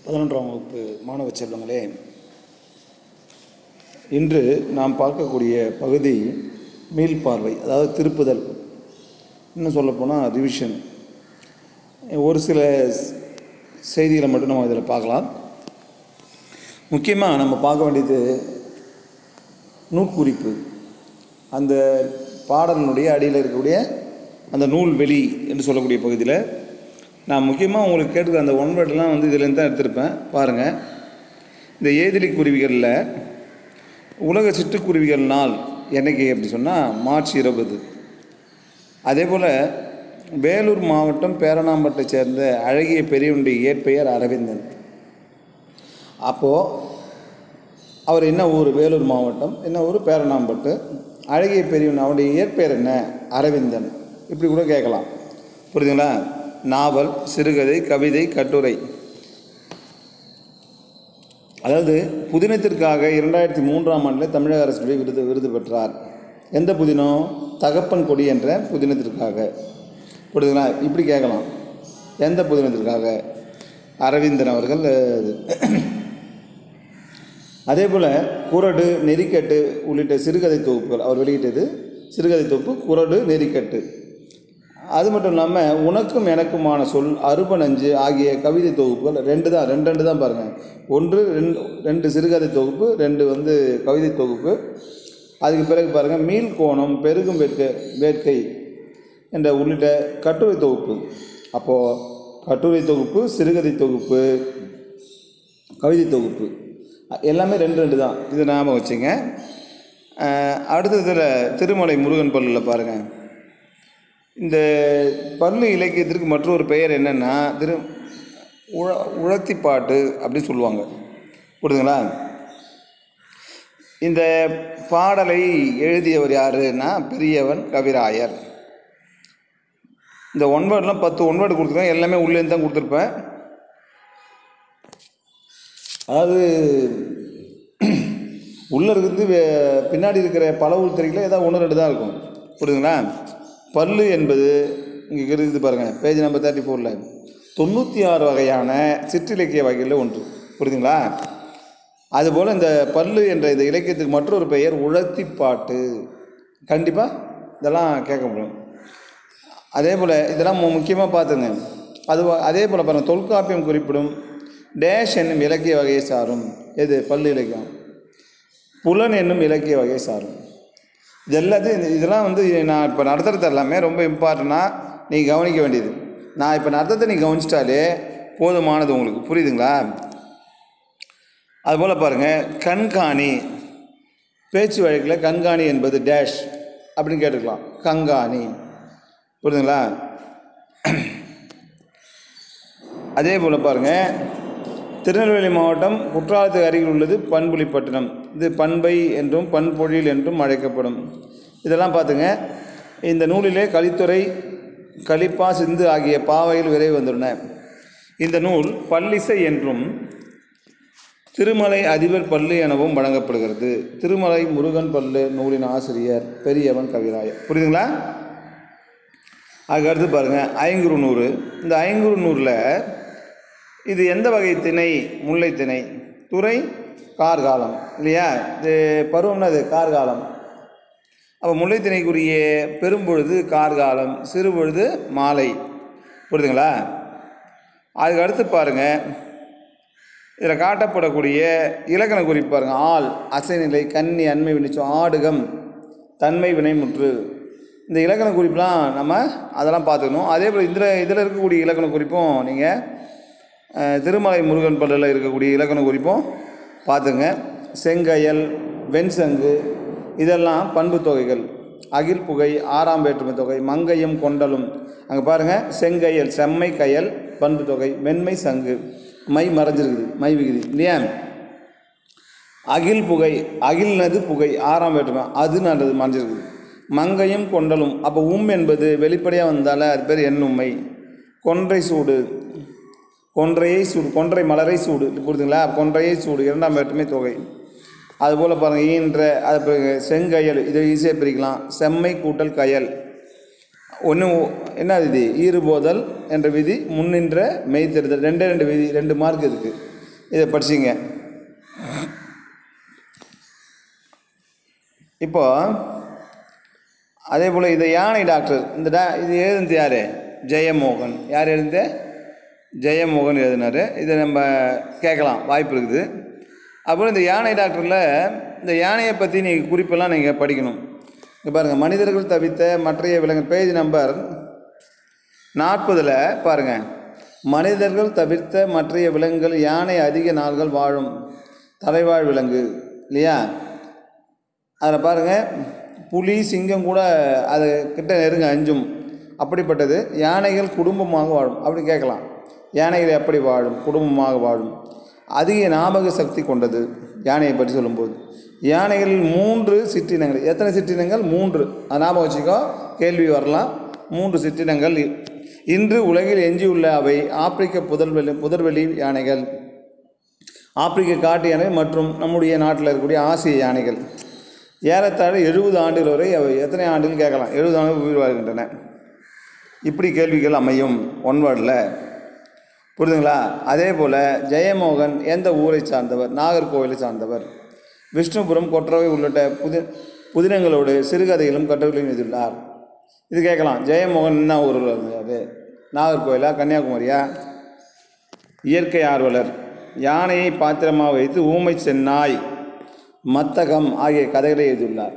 11ஆம் வகுப்பு மாணவ செல்வங்களே, இன்று நாம் பார்க்கக்கூடிய பகுதி மீள்பார்வை, அதாவது திருப்புதல். இன்னும் சொல்லப்போனால் ரிவிஷன். ஒரு சில செய்திகளை மட்டும் நம்ம இதில் பார்க்கலாம். முக்கியமாக நம்ம பார்க்க வேண்டியது நூற்குறிப்பு. அந்த பாடலினுடைய அடியில் இருக்கக்கூடிய அந்த நூல் வெளி என்று சொல்லக்கூடிய பகுதியில் நான் முக்கியமாக உங்களுக்கு கேட்டுக்கிற அந்த ஒன்வேர்டெலாம் இதிலேருந்து தான் எடுத்திருப்பேன். பாருங்கள், இந்த ஏதிலி குருவிகளில் உலக சிட்டுக்குருவிகள் நாள் என்னைக்கு அப்படி சொன்னால் மார்ச் 20. அதே போல் வேலூர் மாவட்டம் பேரணாம்பட்டை சேர்ந்த அழகிய பெரியவனுடைய இயற்பெயர் அரவிந்தன். அப்போது அவர் என்ன ஊர்? வேலூர் மாவட்டம். என்ன ஊர்? பேரணாம்பட்டு. அழகிய பெரியவன், அவனுடைய இயற்பெயர் என்ன? அரவிந்தன். இப்படி கூட கேட்கலாம். புரியுதுங்களா? நாவல், சிறுகதை, கவிதை, கட்டுரை. அதாவது புதினத்திற்காக 2003ஆம் ஆண்டில் தமிழக அரசுடைய விருது பெற்றார். எந்த புதினம்? தகப்பன் கொடி என்ற புதினத்திற்காக. புரியுதுங்களா? இப்படி கேட்கலாம். எந்த புதினத்திற்காக? அரவிந்தன் அவர்கள். அதே போல் குறடு, நெறிக்கட்டு உள்ளிட்ட சிறுகதை தொகுப்புகள் அவர் வெளியிட்டது. சிறுகதை தொகுப்பு குறடு, நெறிக்கட்டு. அது மட்டும் இல்லாமல் உனக்கும் எனக்குமான சொல், அறுபனஞ்சு ஆகிய கவிதை தொகுப்புகள் ரெண்டு தான் பாருங்கள். ஒன்று ரெண்டு சிறுகதை தொகுப்பு, 2 கவிதை தொகுப்பு. அதுக்கு பிறகு பாருங்கள் மீள்கோணம், பெருகும் வேட்கை என்ற உள்ளிட்ட கட்டுரை தொகுப்பு. அப்போது கட்டுரை தொகுப்பு, சிறுகதை தொகுப்பு, கவிதை தொகுப்பு எல்லாமே 2 தான். இது ஞாபகம் வச்சுங்க. அடுத்ததில் திருமலை முருகன் பல்லில் பாருங்கள். இந்த பல்லு இலக்கியத்திற்கு மற்றொரு பெயர் என்னென்னா உழத்திப்பாட்டு அப்படின்னு சொல்லுவாங்க. புரியுதுங்களா? இந்த பாடலை எழுதியவர் யாருன்னா பெரியவன் கவிராயர். இந்த ஒன்வேர்டெலாம் 10 ஒன்வேர்டு கொடுத்துருக்கேன். எல்லாமே உள்ளேருந்து தான் கொடுத்துருப்பேன். அதாவது உள்ளே இருக்கிறது பின்னாடி இருக்கிற பல உள்துறைகளில் ஏதாவது 1-2 தான் இருக்கும். புரியுதுங்களா? பல்லு என்பது இங்கே இருக்குது பாருங்கள், பேஜ் நம்பர் 34ல் 96 வகையான சிற்றிலக்கிய வகைகளில் ஒன்று. புரியுதுங்களா? அதுபோல் இந்த பல்லு என்ற இந்த இலக்கியத்துக்கு மற்றொரு பெயர் உழத்திப்பாட்டு. கண்டிப்பாக இதெல்லாம் கேட்க முடியும். அதே போல் இதெல்லாம் முக்கியமாக பார்த்துங்க. அதே போல் பாருங்கள், தொல்காப்பியம் குறிப்பிடும் டேஷ் என்னும் இலக்கிய வகையை சாரும். எது? பல்லு இலக்கியம். புலன் என்னும் இலக்கிய வகையை சாரும். இது எல்லாத்தையும் இதெல்லாம் நான் இப்போ நடத்துகிறது எல்லாமே ரொம்ப இம்பார்ட்டண்ட்டாக நீங்கள் கவனிக்க வேண்டியது. நான் இப்போ நடத்துறதை நீங்கள் கவனிச்சிட்டாலே போதுமானது உங்களுக்கு. புரியுதுங்களா? அதுபோல் பாருங்கள், கண்காணி. பேச்சு வழக்கில் கண்காணி என்பது டேஷ் அப்படின்னு கேட்டுக்கலாம். கண்காணி. புரியுதுங்களா? அதே போல் பாருங்கள், திருநெல்வேலி மாவட்டம் குற்றாலத்துக்கு அருகில் உள்ளது பண்புலிப்பட்டினம். இது பண்பை என்றும் பண்பொழில் என்றும் அழைக்கப்படும். இதெல்லாம் பார்த்துங்க. இந்த நூலிலே கலித்துறை, கலிப்பா, சிந்து ஆகிய பாவைகள் விரைவு வந்துள்ளன. இந்த நூல் பல்லிசை என்றும் திருமலை அதிபர் பல்லு எனவும் வழங்கப்படுகிறது. திருமலை முருகன் பல்லு நூலின் ஆசிரியர் பெரியவன் கவிராயர். புரியுதுங்களா? அதுக்கடுத்து பாருங்கள், ஐங்குறுநூறு. இந்த ஐங்குறுநூறில் இது எந்த வகை திணை? முல்லை திணை. துறை கார்காலம். இல்லையா? இது பருவம்னா இது கார்காலம். அப்போ முல்லை திணைக்குரிய பெரும்பொழுது கார்காலம், சிறுபொழுது மாலை. புரியுதுங்களா? அதுக்கு அடுத்து பாருங்கள், இதில் காட்டப்படக்கூடிய இலக்கண குறிப்பு பாருங்கள். ஆள், அசைநிலை, கன்னி, அண்மை வினைச்சொல், ஆடுகம், தன்மை, வினைமுற்று. இந்த இலக்கண குறிப்பெலாம் நம்ம அதெல்லாம் பார்த்துக்கணும். அதே போல் இதில் இருக்கக்கூடிய இலக்கண குறிப்பும் நீங்கள் திருமலை முருகன் பல்லில் இருக்கக்கூடிய இலக்கண குறிப்பும் பார்த்துங்க. செங்கயல், வெண்சங்கு இதெல்லாம் பண்பு தொகைகள். அகில் புகை, 6ஆம் வேற்றுமை தொகை, மங்கையும் கொண்டலும். அங்கே பாருங்கள், செங்கயல் செம்மை கயல் பண்பு தொகை, மென்மை சங்கு, மை மறைஞ்சிருக்குது, மை விகுதி. இல்லையா? அகில் புகை, அகில்னது புகை, 6ஆம் வேற்றுமை, அது நல்லது மறைஞ்சிருக்குது. மங்கையும் கொண்டலும். அப்போ என்பது வெளிப்படையாக வந்தால அது பேர் எண்ணும்மை. கொன்றை சூடு, கொன்றையை சூடு, கொன்றை மலரை சூடு. புரியுதுங்களா? கொன்றையை சூடு, 2ஆம் வேற்றுமை தொகை. அதுபோல் பாருங்கள், ஈன்ற, அது பிறகு செங்கயல், இதை ஈஸியாக பிரிக்கலாம். செம்மை கூட்டல் கயல். ஒன்று என்ன விதி? ஈறுபோதல் என்ற விதி, முன்னின்ற மெய்த்தெடுதல். 2 விதி, 2 மார்க் இருக்குது. இதை படிச்சிங்க. இப்போது அதே போல் இதை யானை டாக்டர் இது எழுதுனது யார்? ஜெயமோகன். யார் எழுதுந்த? ஜெயமோகன் எழுதினார். இதை நம்ம கேட்கலாம், வாய்ப்பு இருக்குது. அப்புறம் இந்த யானை டாக்டரில் இந்த யானையை பற்றி நீங்கள் குறிப்பெல்லாம் நீங்கள் படிக்கணும். இங்கே பாருங்கள், மனிதர்கள் தவிர்த்த மற்றைய விலங்கு, பேஜ் நம்பர் 40 பாருங்கள். மனிதர்கள் தவிர்த்த மற்றைய விலங்குகள் யானை அதிக நாள்கள் வாழும் தலைவாழ் விலங்கு இல்லையா? அதில் பாருங்கள், புலி சிங்கம் கூட அது கிட்ட நெருங்க அஞ்சும். அப்படிப்பட்டது யானைகள் குடும்பமாக வாழும். அப்படி கேட்கலாம், யானைகள் எப்படி வாழும்? குடும்பமாக வாழும். அதிக ஞாபக சக்தி கொண்டது யானையை பற்றி சொல்லும்போது. யானைகளில் 3 சிற்றினங்கள். எத்தனை சிற்றினங்கள்? 3. அது ஞாபகம் வச்சுக்கோ, கேள்வி வரலாம். 3 சிற்றினங்கள் இன்று உலகில் எஞ்சியுள்ள அவை ஆப்பிரிக்க புதர்வெளி யானைகள், ஆப்பிரிக்க காட்டு யானை மற்றும் நம்முடைய நாட்டில் இருக்கக்கூடிய ஆசிய யானைகள். ஏறத்தாழ 70 ஆண்டுகள் வரை அவை எத்தனை ஆண்டுகள் கேட்கலாம். 70 ஆண்டுகள் உயிர் வாழ்கின்றன. இப்படி கேள்விகள் அமையும் ஒன் வேர்டில். புரியுதுங்களா? அதே போல் ஜெயமோகன் எந்த ஊரை சார்ந்தவர்? நாகர்கோவிலை சார்ந்தவர். விஷ்ணுபுரம், கொற்றவை உள்ளிட்ட புதினங்களோடு சிறுகதைகளும் கட்டுரைகளையும் எழுதியுள்ளார். இது கேட்கலாம். ஜெயமோகன் என்ன ஊரில் இருந்தார்? நாகர்கோவிலா, கன்னியாகுமரியா? இயற்கை ஆர்வலர். யானையை பாத்திரமாக வைத்து ஊமை சென்னாய், மத்தகம் ஆகிய கதைகளை எழுதியுள்ளார்.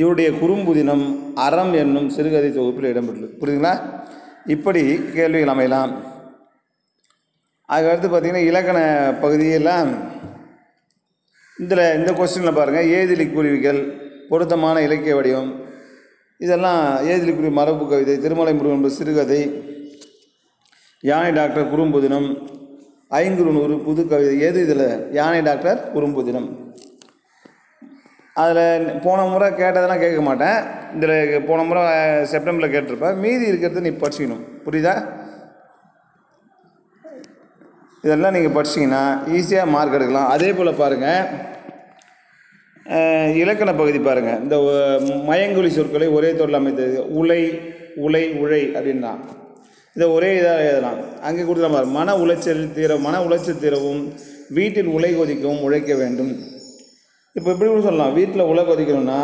இவருடைய குறும்புதினம் அறம் என்னும் சிறுகதை தொகுப்பில் இடம்பெற்றுள்ளது. புரியுதுங்களா? இப்படி கேள்விகள் அமையலாம். அதுக்கடுத்து பார்த்திங்கன்னா இலக்கண பகுதியெல்லாம் இந்த கொஸ்டினில் பாருங்கள். ஏதிலி குருவிகள், பொருத்தமான இலக்கிய வடிவம், இதெல்லாம் ஏதிலி குருவி மரபு கவிதை, திருமலை முருகன் சிறுகதை, யானை டாக்டர் குறும்புதினம், 500 புது கவிதை. எது இதில்? யானை டாக்டர் குறும்புதினம். அதில் போன முறை கேட்டதெல்லாம் கேட்க மாட்டேன். இதில் போன முறை செப்டம்பரில் கேட்டிருப்பேன். மீதி இருக்கிறது நீ படிச்சிக்கணும். புரியுதா? இதெல்லாம் நீங்கள் படிச்சிங்கன்னா ஈஸியாக மார்க் எடுக்கலாம். அதே போல் பாருங்கள், இலக்கண பகுதி பாருங்கள். இந்த மயங்கொலி சொற்களை ஒரே தொடரில் அமைத்தது. உலை, உலை, உழை அப்படின்னா இதை ஒரே இதாக எழுதலாம். அங்கே கொடுத்த மாதிரி மன உளைச்சல் தீரவும் வீட்டில் உலை கொதிக்கவும் உழைக்க வேண்டும். இப்போ எப்படி கூட சொல்லலாம், வீட்டில் உலை கொதிக்கணும்னா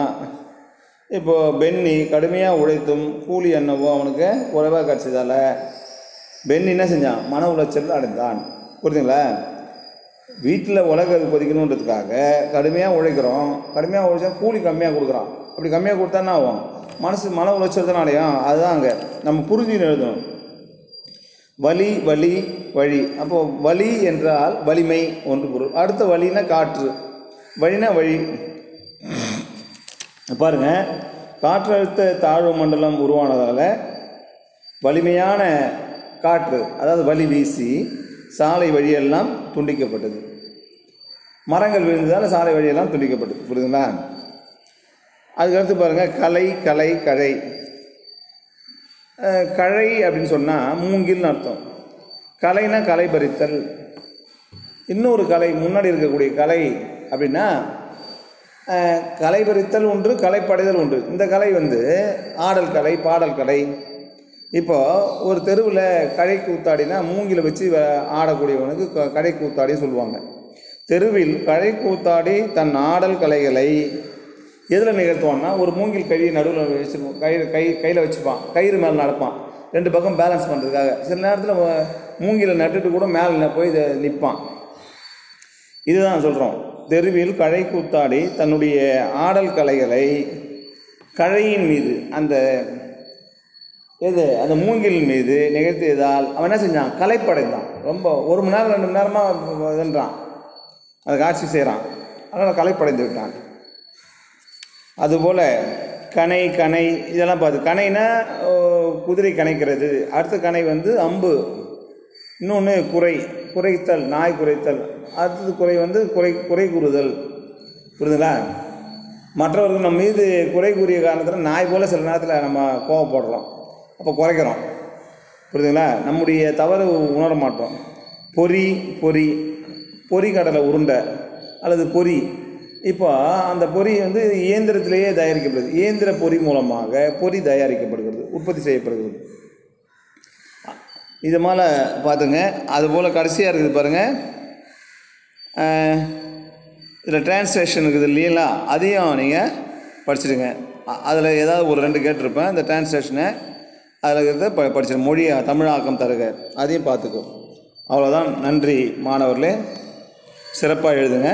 இப்போது பென்னி கடுமையாக உழைத்தும் கூலி என்னவோ அவனுக்கு குறைவாக கிடச்சதால் பென்னி என்ன செஞ்சான்? மன உளைச்சல் அடைந்தான். புரியுதுங்களா? வீட்டில் உலக கொதிக்கணுன்றதுக்காக கடுமையாக உழைக்கிறோம். கடுமையாக உழைச்சா கூலி கம்மியாக கொடுக்குறான். அப்படி கம்மியாக கொடுத்தா என்ன ஆகும்? மன உளைச்சல் தான் அடையும். அதுதான் அங்கே நம்ம புரிஞ்சுன்னு எழுதணும். வலி, வலி, வழி. அப்போது வலி என்றால் வலிமை ஒன்று பொருள். அடுத்த வலினா காற்று, வழினா வழி. பாருங்கள், காற்றழுத்த தாழ்வு மண்டலம் உருவானதால் வலிமையான காற்று, அதாவது வலி வீசி சாலை வழியெல்லாம் துண்டிக்கப்பட்டது. மரங்கள் விழுந்ததால் சாலை வழியெல்லாம் துண்டிக்கப்பட்டது. புரியுதுங்களா? அதுக்கடுத்து பாருங்கள், கலை, கலை, கழை. கழை அப்படின்னு சொன்னால் மூங்கில்னு அர்த்தம். கலைனா கலை பறித்தல். இன்னொரு கலை முன்னாடி இருக்கக்கூடிய கலை அப்படின்னா கலை பறித்தல் ஒன்று, கலைப்படைதல் ஒன்று. இந்த கலை ஆடல் கலை, பாடல் கலை. இப்போது ஒரு தெருவில் கழை கூத்தாடினா மூங்கில வச்சு ஆடக்கூடியவனுக்கு கழை கூத்தாடி சொல்லுவாங்க. தெருவில் கழை கூத்தாடி தன் ஆடல் கலைகளை எதில் நிகழ்த்துவான்னா ஒரு மூங்கில் கழியை நடுவில் வச்சுருப்போம். கையில் வச்சுப்பான், கயிறு மேலே நடப்பான், 2 பக்கம் பேலன்ஸ் பண்ணுறதுக்காக. சில நேரத்தில் மூங்கில நட்டுட்டு கூட மேலே போய் இதை நிற்பான். இதுதான் சொல்கிறோம். தெருவில் கழை கூத்தாடி தன்னுடைய ஆடல் கலைகளை கழையின் மீது அந்த மூங்கில் மீது நிகழ்த்தியதால் அவன் என்ன செஞ்சான்? கலைப்படைந்தான். ரொம்ப 1 மணி நேரம் 2 மணி நேரமாக இதுன்றான், அதை காட்சி செய்கிறான். அதனால் கலைப்படைந்து விட்டான். அதுபோல் கணை, கணை இதெல்லாம் பார்த்து. கணைனா குதிரை கணைக்கிறது. அடுத்த கணை அம்பு. இன்னொன்று குறைத்தல், நாய் குறைத்தல். அடுத்தது குறை கூறுதல். புரியுதுங்களா? மற்றவர்கள் நம்ம மீது குறை கூறிய காரணத்தில் நாய் போல் சில நேரத்தில் நம்ம கோவப்படுறோம், அப்போ குறைக்கிறோம். புரியுதுங்களா? நம்முடைய தவறு உணர மாட்டோம். பொறி கடலை உருண்டை அல்லது பொறி. இப்போ அந்த பொறி இயந்திரத்திலேயே தயாரிக்கப்படுது. இயந்திர பொறி மூலமாக பொறி தயாரிக்கப்படுகிறது, உற்பத்தி செய்யப்படுகிறது. இது மேலே பார்த்துங்க. அதுபோல் கடைசியாக இருக்குது பாருங்கள், இதில் டிரான்ஸ்லேஷன் இருக்குது இல்லைங்களா, அதையும் நீங்கள் படிச்சுடுங்க. அதில் ஏதாவது ஒரு 2 கேட்டிருப்பேன். இந்த டிரான்ஸ்லேஷனை அதில் இருக்கிறத படிச்சிடு. மொழி தமிழாக்கம் தருக, அதையும் பார்த்துக்கோ. அவ்வளோதான். நன்றி மாணவர்களே, சிறப்பாக எழுதுங்க.